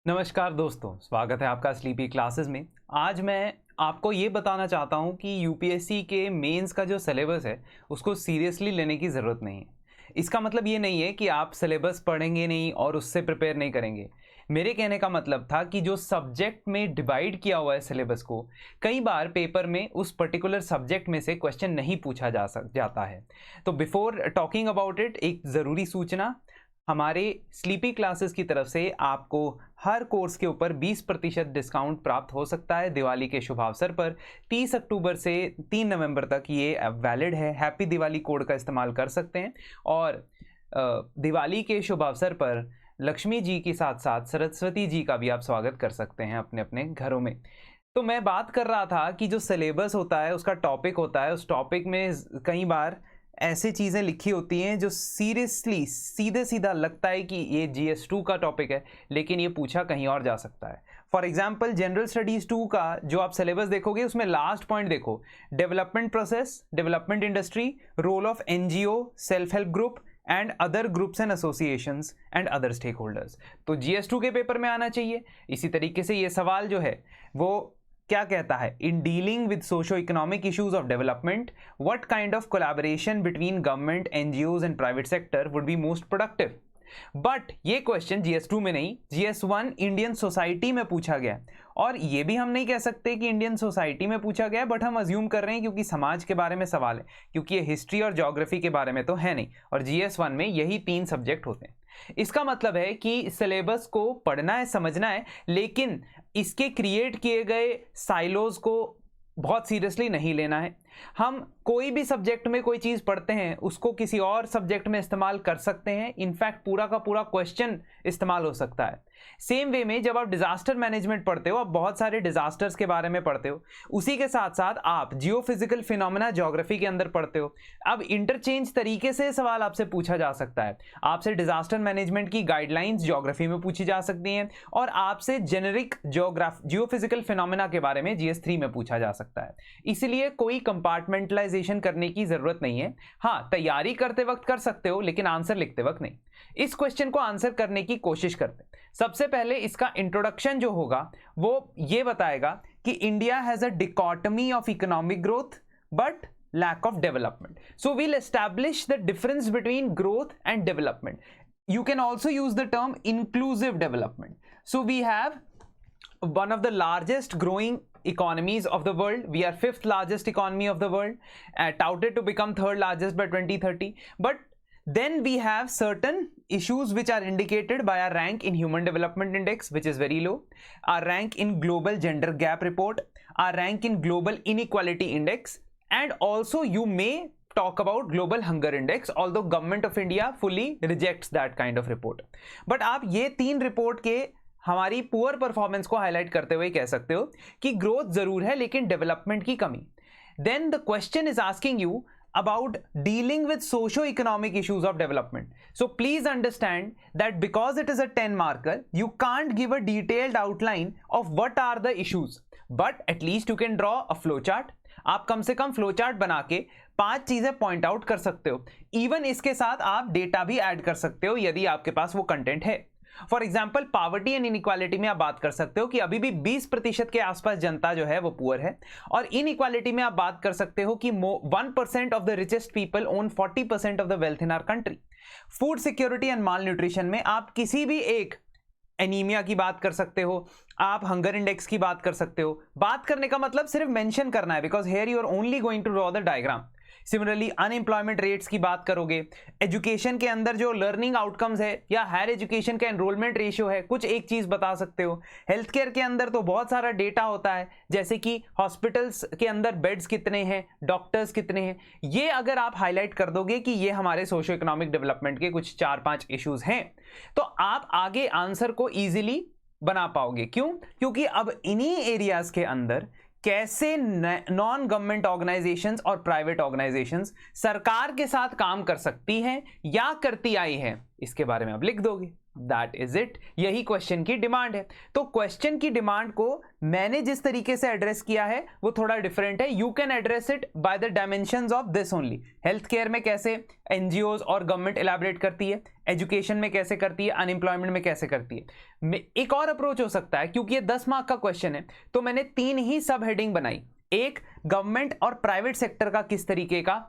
नमस्कार दोस्तों, स्वागत है आपका स्लीपी क्लासेस में। आज मैं आपको ये बताना चाहता हूँ कि यूपीएससी के मेंस का जो सिलेबस है उसको सीरियसली लेने की ज़रूरत नहीं है। इसका मतलब ये नहीं है कि आप सिलेबस पढ़ेंगे नहीं और उससे प्रिपेयर नहीं करेंगे। मेरे कहने का मतलब था कि जो सब्जेक्ट में डिवाइड किया हुआ है सिलेबस को, कई बार पेपर में उस पर्टिकुलर सब्जेक्ट में से क्वेश्चन नहीं पूछा जाता है। तो बिफोर टॉकिंग अबाउट इट, एक ज़रूरी सूचना, हमारे स्लीपी क्लासेस की तरफ से आपको हर कोर्स के ऊपर 20% डिस्काउंट प्राप्त हो सकता है दिवाली के शुभ अवसर पर। 30 अक्टूबर से 3 नवंबर तक ये वैलिड है। हैप्पी दिवाली कोड का इस्तेमाल कर सकते हैं और दिवाली के शुभ अवसर पर लक्ष्मी जी के साथ साथ सरस्वती जी का भी आप स्वागत कर सकते हैं अपने अपने घरों में। तो मैं बात कर रहा था कि जो सिलेबस होता है, उसका टॉपिक होता है, उस टॉपिक में कई बार ऐसी चीज़ें लिखी होती हैं जो सीरियसली सीधे सीधा लगता है कि ये GS2 का टॉपिक है, लेकिन ये पूछा कहीं और जा सकता है। फॉर एग्जाम्पल जनरल स्टडीज़ 2 का जो आप सिलेबस देखोगे उसमें लास्ट पॉइंट देखो, development process, development industry, role of NGO, self help group and other groups and associations and other stakeholders. तो GS2 के पेपर में आना चाहिए। इसी तरीके से ये सवाल जो है वो क्या कहता है, in dealing with socio economic issues of development what kind of collaboration between government, NGOs and private sector would be most productive. But ये क्वेश्चन GS2 में नहीं, GS1 इंडियन सोसाइटी में पूछा गया। और ये भी हम नहीं कह सकते कि इंडियन सोसाइटी में पूछा गया, बट हम अज्यूम कर रहे हैं क्योंकि समाज के बारे में सवाल है, क्योंकि ये हिस्ट्री और ज्योग्राफी के बारे में तो है नहीं, और GS1 में यही 3 सब्जेक्ट होते हैं। इसका मतलब है कि सिलेबस को पढ़ना है, समझना है, लेकिन इसके क्रिएट किए गए साइलोज को बहुत सीरियसली नहीं लेना है। हम कोई भी सब्जेक्ट में कोई चीज़ पढ़ते हैं उसको किसी और सब्जेक्ट में इस्तेमाल कर सकते हैं। इनफैक्ट पूरा का पूरा क्वेश्चन इस्तेमाल हो सकता है। सेम वे में जब आप डिजास्टर मैनेजमेंट पढ़ते हो, आप बहुत सारे डिजास्टर्स के बारे में पढ़ते हो, उसी के साथ साथ आप जियोफिजिकल फिनोमेना ज्योग्राफी के अंदर पढ़ते हो। अब इंटरचेंज तरीके से सवाल आपसे पूछा जा सकता है। आपसे डिजास्टर मैनेजमेंट की गाइडलाइंस ज्योग्राफी में पूछी जा सकती हैं और आपसे जेनेरिक जियोफिजिकल फिनोमेना के बारे में GS3 में पूछा जा सकता है। इसलिए कोई कंपार्टमेंटलाइजेशन करने की जरूरत नहीं है। हाँ, तैयारी करते वक्त कर सकते हो, लेकिन आंसर लिखते वक्त नहीं। इस क्वेश्चन को आंसर करने की कोशिश करते हैं। सबसे पहले इसका इंट्रोडक्शन जो होगा वो ये बताएगा कि India has a dichotomy of economic growth but lack of development. So we'll establish the difference between growth and development. You can also use the term inclusive development. So we have one of the largest growing economies of the world. We are 5th largest economy of the world, touted to become 3rd largest by 2030. But then we have certain issues which are indicated by our rank in Human Development Index, which is very low, our rank in Global Gender Gap Report, our rank in Global Inequality Index, and also you may talk about Global Hunger Index, although Government of India fully rejects that kind of report. But आप ये 3 report के हमारी poor performance को highlight करते हुए कह सकते हो कि ग्रोथ जरूर है लेकिन डेवलपमेंट की कमी। Then the question is asking you about dealing with socio-economic issues of development. So please understand that because it is a 10 marker, you can't give a detailed outline of what are the issues, but at least you can draw a flow chart. आप कम से कम flow chart बना के 5 चीजें point out कर सकते हो। Even इसके साथ आप डेटा भी ऐड कर सकते हो यदि आपके पास वो कंटेंट है। For example poverty and inequality में आप बात कर सकते हो कि अभी भी 20% के आसपास जनता जो है वो पुअर है, और इनइक्वालिटी में आप बात कर सकते हो कि 1% of the richest people own 40% of the wealth in our country. Food security and malnutrition में आप किसी भी एक एनीमिया की बात कर सकते हो, आप हंगर इंडेक्स की बात कर सकते हो। बात करने का मतलब सिर्फ मेंशन करना है, because here you are only going to draw the diagram. Similarly unemployment rates की बात करोगे, एजुकेशन के अंदर जो लर्निंग आउटकम्स है या हायर एजुकेशन का एनरोलमेंट रेशियो है, कुछ एक चीज बता सकते हो। हेल्थ केयर के अंदर तो बहुत सारा डेटा होता है, जैसे कि हॉस्पिटल्स के अंदर बेड्स कितने हैं, डॉक्टर्स कितने हैं। ये अगर आप हाईलाइट कर दोगे कि ये हमारे सोशो इकोनॉमिक डेवलपमेंट के कुछ 4-5 इश्यूज हैं, तो आप आगे आंसर को ईजिली बना पाओगे। क्यों? क्योंकि अब इन्हीं एरियाज के अंदर कैसे नॉन गवर्नमेंट ऑर्गेनाइजेशंस और प्राइवेट ऑर्गेनाइजेशंस सरकार के साथ काम कर सकती हैं या करती आई हैं, इसके बारे में आप लिख दोगे। दैट इज इट, यही क्वेश्चन की डिमांड है। तो क्वेश्चन की डिमांड को मैंने जिस तरीके से एड्रेस किया है वो थोड़ा डिफरेंट है। You can address it by the dimensions of this only. Health care में कैसे एनजीओज और गवर्नमेंट एलैबोरेट करती है, एजुकेशन में कैसे करती है, अनएम्प्लॉयमेंट में कैसे करती है। एक और अप्रोच हो सकता है, क्योंकि ये 10 मार्क का क्वेश्चन है तो मैंने 3 ही सब हेडिंग बनाई। एक, गवर्नमेंट और प्राइवेट सेक्टर का किस तरीके का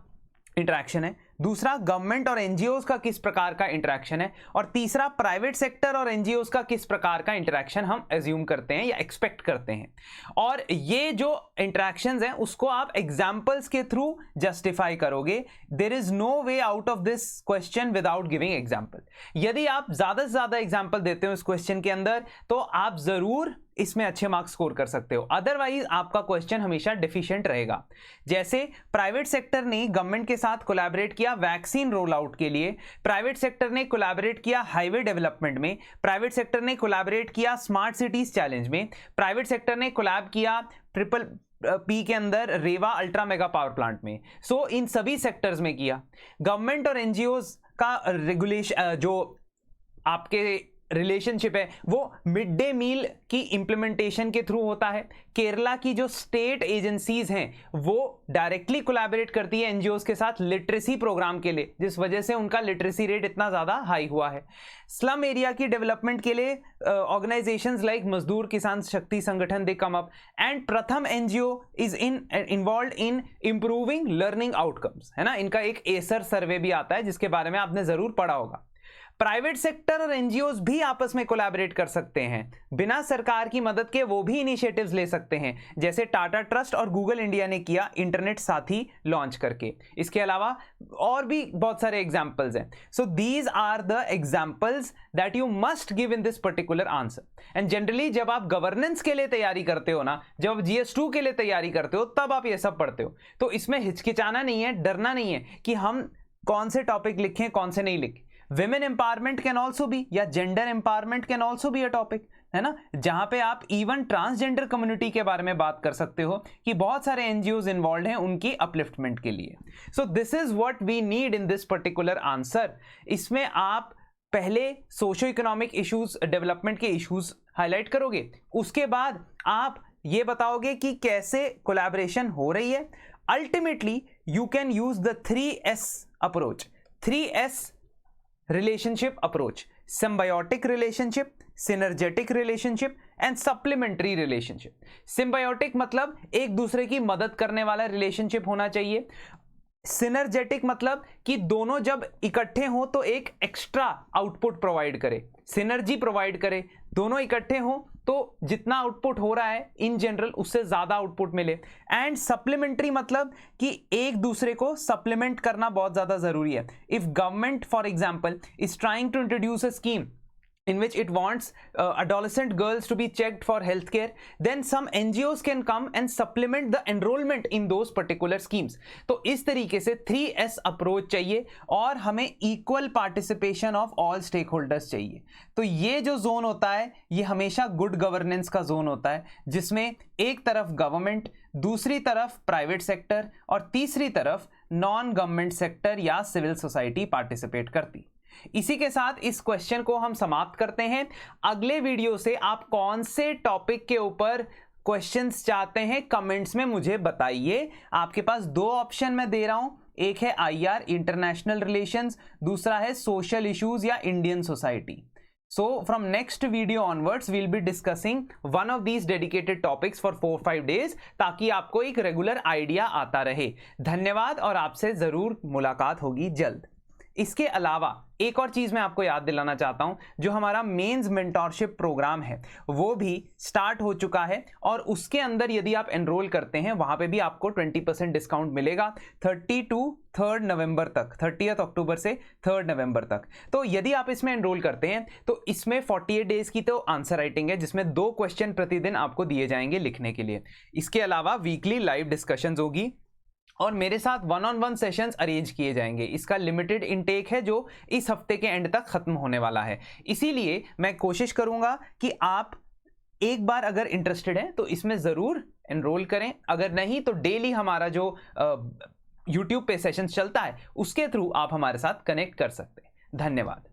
इंटरेक्शन है, दूसरा गवर्नमेंट और एनजीओज का किस प्रकार का इंटरेक्शन है, और तीसरा प्राइवेट सेक्टर और एनजीओज का किस प्रकार का इंटरेक्शन हम एज्यूम करते हैं या एक्सपेक्ट करते हैं। और ये जो इंटरेक्शंस हैं उसको आप एग्जांपल्स के थ्रू जस्टिफाई करोगे। There is no way out of this question without giving example. यदि आप ज्यादा से ज्यादा एग्जांपल देते हो इस क्वेश्चन के अंदर तो आप जरूर इसमें अच्छे मार्क्स स्कोर कर सकते हो, अदरवाइज आपका क्वेश्चन हमेशा डिफिशिएंट रहेगा। जैसे प्राइवेट सेक्टर ने गवर्नमेंट के साथ कोलैबोरेट किया वैक्सीन रोल आउट के लिए, प्राइवेट सेक्टर ने कोलैबोरेट किया हाईवे डेवलपमेंट में, प्राइवेट सेक्टर ने कोलैबोरेट किया स्मार्ट सिटीज चैलेंज में, प्राइवेट सेक्टर ने कोलैब किया ट्रिपल पी के अंदर रेवा अल्ट्रा मेगा पावर प्लांट में। सो इन सभी सेक्टर्स में किया। गवर्नमेंट और एनजीओज का रेगुलेशन जो आपके रिलेशनशिप है वो मिड डे मील की इंप्लीमेंटेशन के थ्रू होता है। केरला की जो स्टेट एजेंसीज हैं वो डायरेक्टली कोलैबोरेट करती है एनजीओज के साथ लिटरेसी प्रोग्राम के लिए, जिस वजह से उनका लिटरेसी रेट इतना ज्यादा हाई हुआ है। स्लम एरिया की डेवलपमेंट के लिए ऑर्गेनाइजेशंस लाइक मजदूर किसान शक्ति संगठन दे कम अप, एंड प्रथम NGO is involve in improving learning outcomes, है ना। इनका एक एसर सर्वे भी आता है जिसके बारे में आपने जरूर पढ़ा होगा। प्राइवेट सेक्टर और एनजीओज भी आपस में कोलैबोरेट कर सकते हैं, बिना सरकार की मदद के वो भी इनिशिएटिव्स ले सकते हैं, जैसे टाटा ट्रस्ट और गूगल इंडिया ने किया इंटरनेट साथी लॉन्च करके। इसके अलावा और भी बहुत सारे एग्जांपल्स हैं। So these are the examples that you must give in this particular answer. And generally जब आप गवर्नेंस के लिए तैयारी करते हो ना, जब GS2 के लिए तैयारी करते हो, तब आप ये सब पढ़ते हो। तो इसमें हिचकिचाना नहीं है, डरना नहीं है कि हम कौन से टॉपिक लिखें कौन से नहीं लिखें। Women empowerment can also be, या gender empowerment can also be a topic, है ना, जहां पे आप इवन ट्रांसजेंडर कम्युनिटी के बारे में बात कर सकते हो कि बहुत सारे एनजीओज इन्वॉल्व हैं उनकी अपलिफ्टमेंट के लिए। So this is what we need in this particular answer. इसमें आप पहले सोशो इकोनॉमिक इश्यूज, डेवलपमेंट के इश्यूज हाईलाइट करोगे, उसके बाद आप ये बताओगे कि कैसे कोलैबोरेशन हो रही है। Ultimately you can use the 3S approach. 3S relationship approach: symbiotic relationship, synergetic relationship and supplementary relationship। symbiotic मतलब एक दूसरे की मदद करने वाला रिलेशनशिप होना चाहिए। सिनर्जेटिक मतलब कि दोनों जब इकट्ठे हो तो एक एक्स्ट्रा आउटपुट प्रोवाइड करे, सिनर्जी प्रोवाइड करे। दोनों इकट्ठे हो तो जितना आउटपुट हो रहा है इन जनरल उससे ज्यादा आउटपुट मिले। एंड सप्लीमेंट्री मतलब कि एक दूसरे को सप्लीमेंट करना बहुत ज्यादा जरूरी है। If government for example is trying to introduce a scheme in which it wants adolescent girls to be checked for healthcare, then some NGOs can come and supplement the enrollment in those particular schemes। तो इस तरीके से 3S approach चाहिए और हमें equal participation of all stakeholders चाहिए। तो ये जो जोन होता है ये हमेशा गुड गवर्नेंस का जोन होता है, जिसमें एक तरफ गवर्नमेंट, दूसरी तरफ प्राइवेट सेक्टर और तीसरी तरफ नॉन गवर्नमेंट सेक्टर या सिविल सोसाइटी पार्टिसिपेट करती। इसी के साथ इस क्वेश्चन को हम समाप्त करते हैं। अगले वीडियो से आप कौन से टॉपिक के ऊपर क्वेश्चंस चाहते हैं कमेंट्स में मुझे बताइए। आपके पास 2 ऑप्शन मैं दे रहा हूं, एक है IR इंटरनेशनल रिलेशंस, दूसरा है सोशल इश्यूज या Indian society. So from next video onwards we'll be discussing one of these dedicated topics for 4-5 days ताकि आपको एक रेगुलर आइडिया आता रहे। धन्यवाद और आपसे जरूर मुलाकात होगी जल्द। इसके अलावा एक और चीज मैं आपको याद दिलाना चाहता हूं, जो हमारा मेंस मेंटोरशिप प्रोग्राम है वो भी स्टार्ट हो चुका है और उसके अंदर यदि आप एनरोल करते हैं वहां पे भी आपको 20% डिस्काउंट मिलेगा 30 to 3rd नवंबर तक, 30th अक्टूबर से 3rd नवंबर तक। तो यदि आप इसमें एनरोल करते हैं तो इसमें 48 डेज की तो आंसर राइटिंग है, जिसमें 2 क्वेश्चन प्रतिदिन आपको दिए जाएंगे लिखने के लिए। इसके अलावा वीकली लाइव डिस्कशंस होगी और मेरे साथ 1-on-1 सेशंस अरेंज किए जाएंगे। इसका लिमिटेड इनटेक है जो इस हफ्ते के एंड तक खत्म होने वाला है। इसीलिए मैं कोशिश करूंगा कि आप एक बार अगर इंटरेस्टेड हैं तो इसमें जरूर एनरोल करें, अगर नहीं तो डेली हमारा जो YouTube पे सेशंस चलता है उसके थ्रू आप हमारे साथ कनेक्ट कर सकते हैं। धन्यवाद।